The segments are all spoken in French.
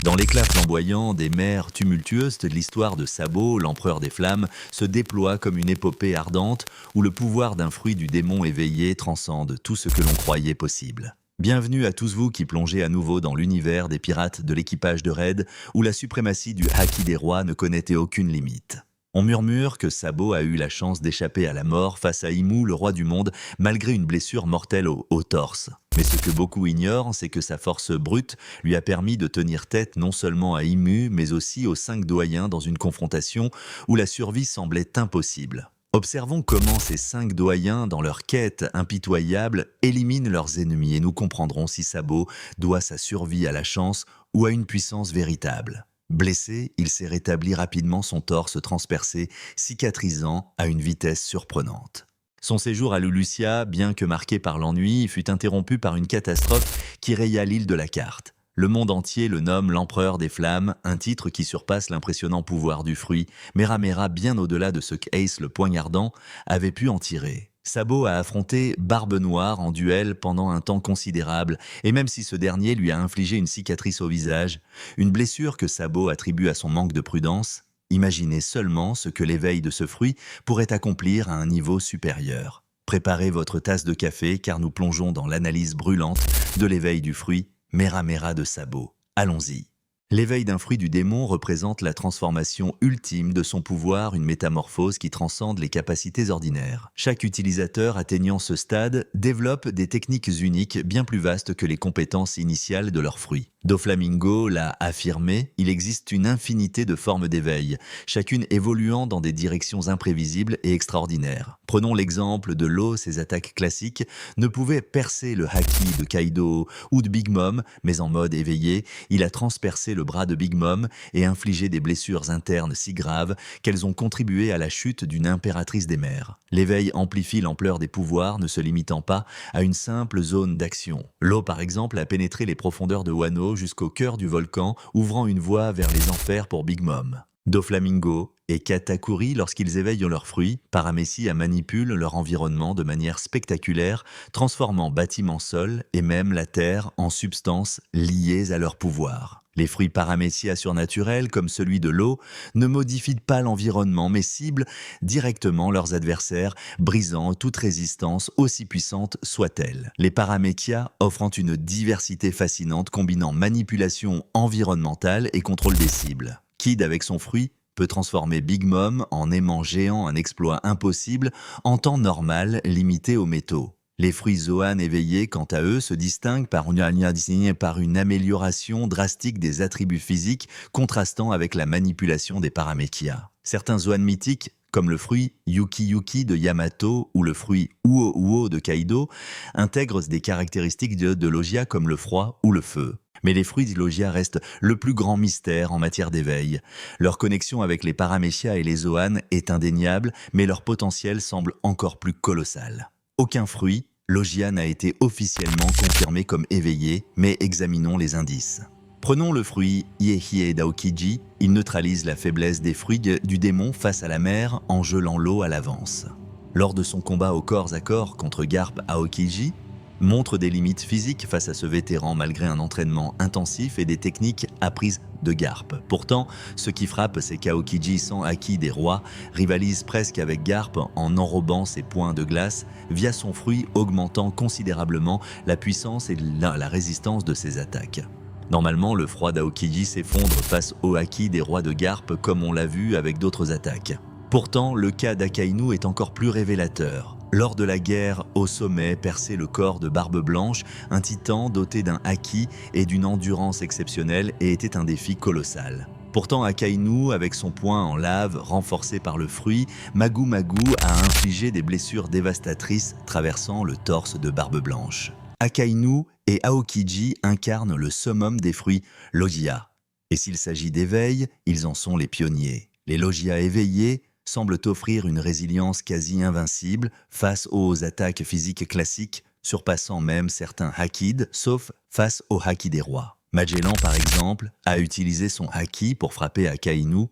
Dans l'éclat flamboyant des mers tumultueuses de l'histoire de Sabo, l'empereur des flammes se déploie comme une épopée ardente où le pouvoir d'un fruit du démon éveillé transcende tout ce que l'on croyait possible. Bienvenue à tous vous qui plongez à nouveau dans l'univers des pirates de l'équipage de Red, où la suprématie du Haki des rois ne connaissait aucune limite. On murmure que Sabo a eu la chance d'échapper à la mort face à Imu, le roi du monde, malgré une blessure mortelle au torse. Mais ce que beaucoup ignorent, c'est que sa force brute lui a permis de tenir tête non seulement à Imu, mais aussi aux 5 doyens dans une confrontation où la survie semblait impossible. Observons comment ces 5 doyens, dans leur quête impitoyable, éliminent leurs ennemis et nous comprendrons si Sabo doit sa survie à la chance ou à une puissance véritable. Blessé, il s'est rétabli rapidement, son torse transpercé, cicatrisant à une vitesse surprenante. Son séjour à Lulusia, bien que marqué par l'ennui, fut interrompu par une catastrophe qui raya l'île de la carte. Le monde entier le nomme l'empereur des flammes, un titre qui surpasse l'impressionnant pouvoir du fruit, Mera Mera bien au-delà de ce qu'Ace le poignardant avait pu en tirer. Sabo a affronté Barbe Noire en duel pendant un temps considérable, et même si ce dernier lui a infligé une cicatrice au visage, une blessure que Sabo attribue à son manque de prudence, imaginez seulement ce que l'éveil de ce fruit pourrait accomplir à un niveau supérieur. Préparez votre tasse de café car nous plongeons dans l'analyse brûlante de l'éveil du fruit Mera Mera de Sabo. Allons-y. L'éveil d'un fruit du démon représente la transformation ultime de son pouvoir, une métamorphose qui transcende les capacités ordinaires. Chaque utilisateur atteignant ce stade développe des techniques uniques bien plus vastes que les compétences initiales de leur fruit. Doflamingo l'a affirmé, il existe une infinité de formes d'éveil, chacune évoluant dans des directions imprévisibles et extraordinaires. Prenons l'exemple de l'eau, ses attaques classiques ne pouvaient percer le haki de Kaido ou de Big Mom, mais en mode éveillé, il a transpercé le bras de Big Mom et infligé des blessures internes si graves qu'elles ont contribué à la chute d'une impératrice des mers. L'éveil amplifie l'ampleur des pouvoirs, ne se limitant pas à une simple zone d'action. L'eau, par exemple, a pénétré les profondeurs de Wano jusqu'au cœur du volcan, ouvrant une voie vers les enfers pour Big Mom. Doflamingo et Katakuri, lorsqu'ils éveillent leurs fruits, Paramécia manipule leur environnement de manière spectaculaire, transformant bâtiments, sols et même la terre en substances liées à leur pouvoir. Les fruits Paramécia surnaturels, comme celui de l'eau, ne modifient pas l'environnement, mais ciblent directement leurs adversaires, brisant toute résistance, aussi puissante soit-elle. Les Paramécia offrant une diversité fascinante, combinant manipulation environnementale et contrôle des cibles. Kid, avec son fruit, peut transformer Big Mom en aimant géant, un exploit impossible, en temps normal limité aux métaux. Les fruits Zoan éveillés, quant à eux, se distinguent par une amélioration drastique des attributs physiques, contrastant avec la manipulation des Paramécia. Certains Zoan mythiques, comme le fruit Yuki Yuki de Yamato ou le fruit Uo Uo de Kaido, intègrent des caractéristiques de Logia comme le froid ou le feu. Mais les fruits de Logia restent le plus grand mystère en matière d'éveil. Leur connexion avec les Paramécia et les Zoan est indéniable, mais leur potentiel semble encore plus colossal. Aucun fruit, Logia n'a été officiellement confirmé comme éveillé, mais examinons les indices. Prenons le fruit Iehie Daokiji, il neutralise la faiblesse des fruits du démon face à la mer en gelant l'eau à l'avance. Lors de son combat au corps à corps contre Garp Aokiji, montre des limites physiques face à ce vétéran malgré un entraînement intensif et des techniques apprises de Garp. Pourtant, ce qui frappe, c'est qu'Aokiji, sans haki des rois, rivalise presque avec Garp en enrobant ses points de glace via son fruit, augmentant considérablement la puissance et la résistance de ses attaques. Normalement, le froid d'Aokiji s'effondre face au haki des rois de Garp comme on l'a vu avec d'autres attaques. Pourtant, le cas d'Akainu est encore plus révélateur. Lors de la guerre au sommet, perçait le corps de Barbe Blanche, un titan doté d'un haki et d'une endurance exceptionnelle et était un défi colossal. Pourtant, Akainu, avec son poing en lave, renforcé par le fruit, Magu Magu a infligé des blessures dévastatrices traversant le torse de Barbe Blanche. Akainu et Aokiji incarnent le summum des fruits Logia. Et s'il s'agit d'éveil, ils en sont les pionniers. Les Logia éveillés semblent offrir une résilience quasi invincible face aux attaques physiques classiques, surpassant même certains Hakid, sauf face au haki des rois. Magellan, par exemple, a utilisé son haki pour frapper Akainu,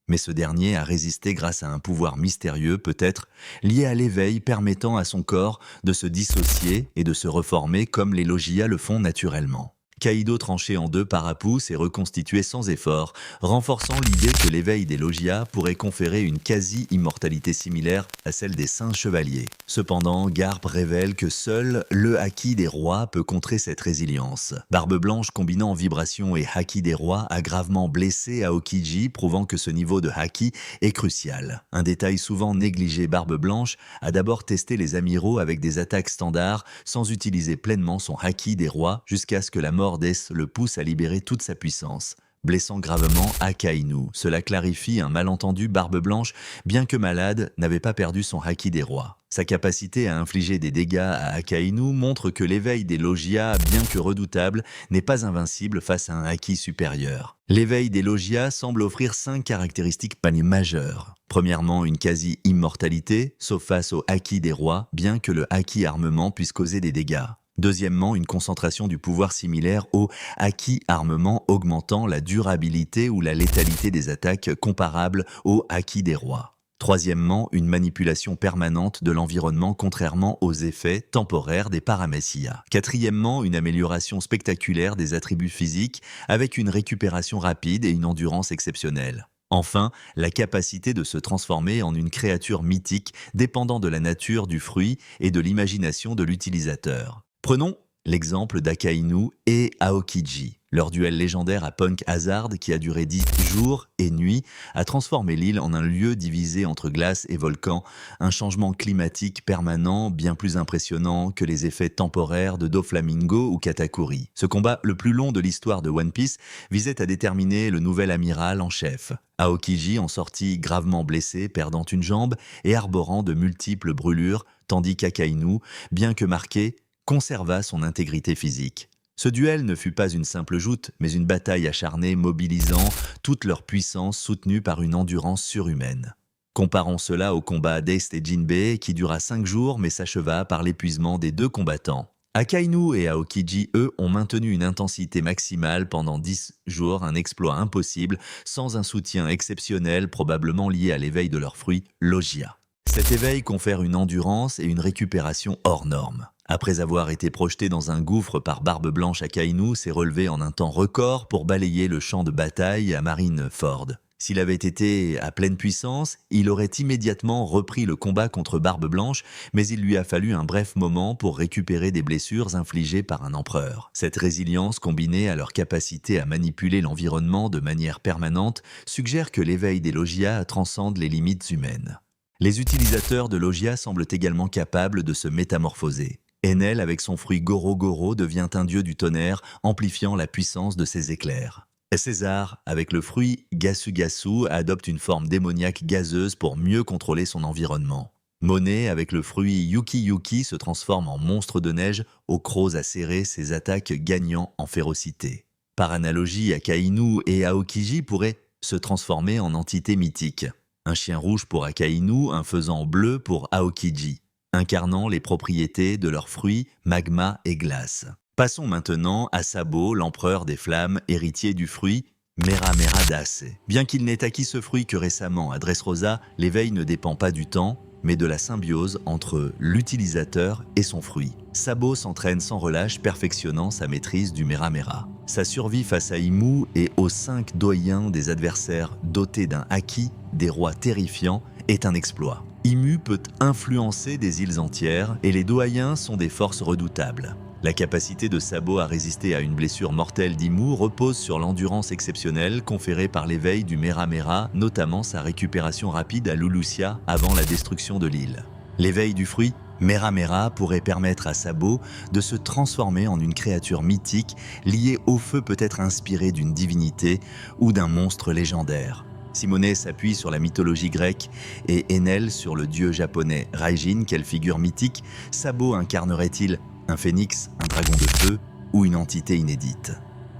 mais ce dernier a résisté grâce à un pouvoir mystérieux, peut-être lié à l'éveil permettant à son corps de se dissocier et de se reformer comme les Logia le font naturellement. Kaido tranché en deux parapouces et reconstitué sans effort, renforçant l'idée que l'éveil des logias pourrait conférer une quasi-immortalité similaire à celle des saints chevaliers. Cependant, Garp révèle que seul le haki des rois peut contrer cette résilience. Barbe Blanche combinant vibration et haki des rois a gravement blessé Aokiji, prouvant que ce niveau de haki est crucial. Un détail souvent négligé, Barbe Blanche a d'abord testé les amiraux avec des attaques standards sans utiliser pleinement son haki des rois jusqu'à ce que la mort d'Ace le pousse à libérer toute sa puissance, blessant gravement Akainu. Cela clarifie un malentendu. Barbe Blanche, bien que malade, n'avait pas perdu son haki des rois. Sa capacité à infliger des dégâts à Akainu montre que l'éveil des logias, bien que redoutable, n'est pas invincible face à un haki supérieur. L'éveil des logias semble offrir 5 caractéristiques majeures. Premièrement, une quasi-immortalité, sauf face au haki des rois, bien que le haki armement puisse causer des dégâts. Deuxièmement, une concentration du pouvoir similaire au haki armement, augmentant la durabilité ou la létalité des attaques comparables au haki des rois. Troisièmement, une manipulation permanente de l'environnement contrairement aux effets temporaires des paramécias. Quatrièmement, une amélioration spectaculaire des attributs physiques avec une récupération rapide et une endurance exceptionnelle. Enfin, la capacité de se transformer en une créature mythique dépendant de la nature du fruit et de l'imagination de l'utilisateur. Prenons l'exemple d'Akainu et Aokiji. Leur duel légendaire à Punk Hazard, qui a duré 10 jours et nuits, a transformé l'île en un lieu divisé entre glace et volcan, un changement climatique permanent bien plus impressionnant que les effets temporaires de Doflamingo ou Katakuri. Ce combat, le plus long de l'histoire de One Piece, visait à déterminer le nouvel amiral en chef. Aokiji en sortit gravement blessé, perdant une jambe et arborant de multiples brûlures, tandis qu'Akainu, bien que marqué, conserva son intégrité physique. Ce duel ne fut pas une simple joute, mais une bataille acharnée mobilisant toute leur puissance soutenue par une endurance surhumaine. Comparons cela au combat d'Ace et Jinbei qui dura 5 jours mais s'acheva par l'épuisement des deux combattants. Akainu et Aokiji, eux, ont maintenu une intensité maximale pendant 10 jours, un exploit impossible, sans un soutien exceptionnel probablement lié à l'éveil de leur fruit, Logia. Cet éveil confère une endurance et une récupération hors normes. Après avoir été projeté dans un gouffre par Barbe Blanche, Akainu s'est relevé en un temps record pour balayer le champ de bataille à Marineford. S'il avait été à pleine puissance, il aurait immédiatement repris le combat contre Barbe Blanche, mais il lui a fallu un bref moment pour récupérer des blessures infligées par un empereur. Cette résilience, combinée à leur capacité à manipuler l'environnement de manière permanente, suggère que l'éveil des logias transcende les limites humaines. Les utilisateurs de Logia semblent également capables de se métamorphoser. Enel, avec son fruit Goro Goro, devient un dieu du tonnerre, amplifiant la puissance de ses éclairs. César, avec le fruit Gasu Gasu, adopte une forme démoniaque gazeuse pour mieux contrôler son environnement. Monet, avec le fruit Yuki Yuki, se transforme en monstre de neige, aux crocs acérés, ses attaques gagnant en férocité. Par analogie, Akainu et Aokiji pourraient se transformer en entités mythiques. Un chien rouge pour Akainu, un faisan bleu pour Aokiji, incarnant les propriétés de leurs fruits, magma et glace. Passons maintenant à Sabo, l'empereur des flammes, héritier du fruit Mera Mera Dace. Bien qu'il n'ait acquis ce fruit que récemment à Dressrosa, l'éveil ne dépend pas du temps, mais de la symbiose entre l'utilisateur et son fruit. Sabo s'entraîne sans relâche, perfectionnant sa maîtrise du Mera Mera. Sa survie face à Imu et aux 5 doyens des adversaires dotés d'un haki, des rois terrifiants, est un exploit. Imu peut influencer des îles entières et les doyens sont des forces redoutables. La capacité de Sabo à résister à une blessure mortelle d'Imu repose sur l'endurance exceptionnelle conférée par l'éveil du Mera Mera, notamment sa récupération rapide à Lulusia avant la destruction de l'île. L'éveil du fruit Mera Mera pourrait permettre à Sabo de se transformer en une créature mythique liée au feu, peut-être inspirée d'une divinité ou d'un monstre légendaire. Simone s'appuie sur la mythologie grecque et Enel sur le dieu japonais Raijin, quelle figure mythique. Sabo incarnerait-il un phénix, un dragon de feu ou une entité inédite?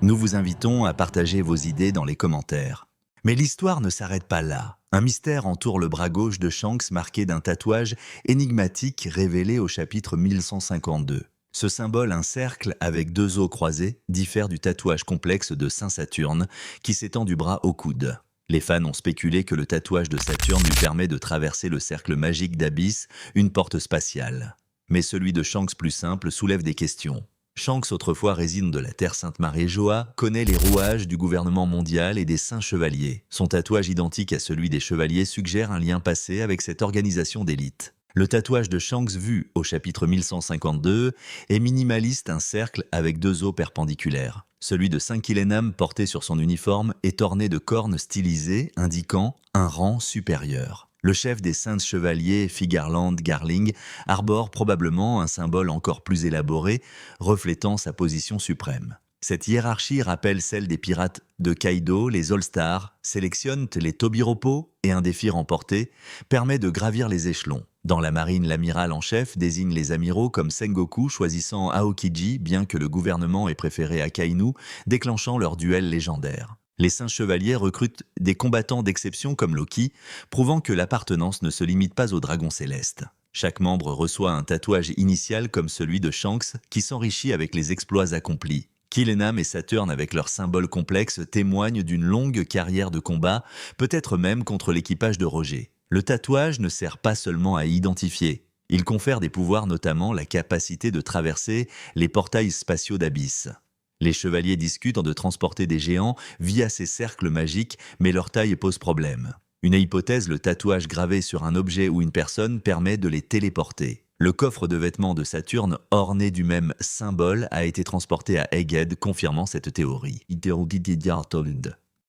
Nous vous invitons à partager vos idées dans les commentaires. Mais l'histoire ne s'arrête pas là. Un mystère entoure le bras gauche de Shanks marqué d'un tatouage énigmatique révélé au chapitre 1152. Ce symbole, un cercle avec 2 os croisés, diffère du tatouage complexe de Saint Saturne qui s'étend du bras au coude. Les fans ont spéculé que le tatouage de Saturne lui permet de traverser le cercle magique d'Abyss, une porte spatiale. Mais celui de Shanks plus simple soulève des questions. Shanks, autrefois résine de la Terre Sainte-Marie-Joa, connaît les rouages du gouvernement mondial et des Saints Chevaliers. Son tatouage identique à celui des Chevaliers suggère un lien passé avec cette organisation d'élite. Le tatouage de Shanks vu au chapitre 1152 est minimaliste, un cercle avec deux os perpendiculaires. Celui de Saint Killenham porté sur son uniforme est orné de cornes stylisées indiquant un rang supérieur. Le chef des Saints Chevaliers, Figarland Garling, arbore probablement un symbole encore plus élaboré, reflétant sa position suprême. Cette hiérarchie rappelle celle des pirates de Kaido, les All-Stars, sélectionnent les Tobiropo et un défi remporté permet de gravir les échelons. Dans la marine, l'amiral en chef désigne les amiraux comme Sengoku choisissant Aokiji, bien que le gouvernement ait préféré Akainu, déclenchant leur duel légendaire. Les Saints Chevaliers recrutent des combattants d'exception comme Loki, prouvant que l'appartenance ne se limite pas aux dragons célestes. Chaque membre reçoit un tatouage initial comme celui de Shanks qui s'enrichit avec les exploits accomplis. Killenham et Saturn avec leurs symboles complexes témoignent d'une longue carrière de combat, peut-être même contre l'équipage de Roger. Le tatouage ne sert pas seulement à identifier. Il confère des pouvoirs, notamment la capacité de traverser les portails spatiaux d'Abyss. Les chevaliers discutent de transporter des géants via ces cercles magiques, mais leur taille pose problème. Une hypothèse, le tatouage gravé sur un objet ou une personne permet de les téléporter. Le coffre de vêtements de Saturne, orné du même symbole, a été transporté à Egghead, confirmant cette théorie.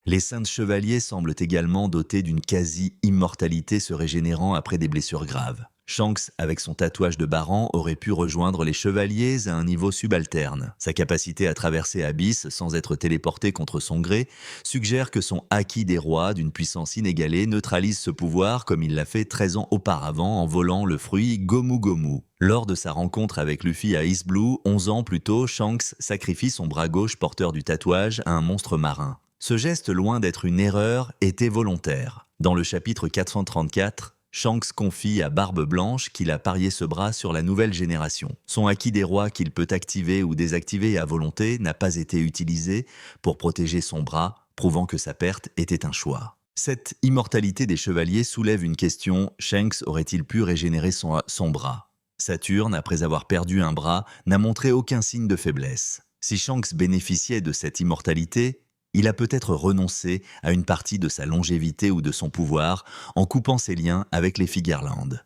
Les Saints Chevaliers semblent également dotés d'une quasi-immortalité se régénérant après des blessures graves. Shanks, avec son tatouage de Baran, aurait pu rejoindre les Chevaliers à un niveau subalterne. Sa capacité à traverser Abyss sans être téléporté contre son gré suggère que son acquis des rois d'une puissance inégalée neutralise ce pouvoir comme il l'a fait 13 ans auparavant en volant le fruit Gomu Gomu. Lors de sa rencontre avec Luffy à East Blue, 11 ans plus tôt, Shanks sacrifie son bras gauche porteur du tatouage à un monstre marin. Ce geste, loin d'être une erreur, était volontaire. Dans le chapitre 434, Shanks confie à Barbe Blanche qu'il a parié ce bras sur la nouvelle génération. Son acquis des rois qu'il peut activer ou désactiver à volonté n'a pas été utilisé pour protéger son bras, prouvant que sa perte était un choix. Cette immortalité des chevaliers soulève une question, Shanks aurait-il pu régénérer son bras? Saturne, après avoir perdu un bras, n'a montré aucun signe de faiblesse. Si Shanks bénéficiait de cette immortalité, il a peut-être renoncé à une partie de sa longévité ou de son pouvoir en coupant ses liens avec les Figarland.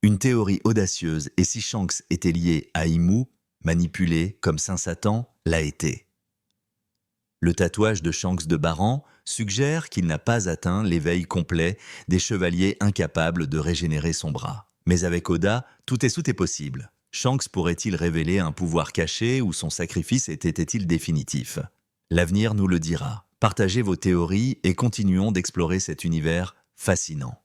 Une théorie audacieuse, et si Shanks était lié à Imu, manipulé comme Saint Satan, l'a été. Le tatouage de Shanks de Baran suggère qu'il n'a pas atteint l'éveil complet des chevaliers incapables de régénérer son bras. Mais avec Oda, tout est possible. Shanks pourrait-il révéler un pouvoir caché ou son sacrifice était-il définitif? L'avenir nous le dira. Partagez vos théories et continuons d'explorer cet univers fascinant.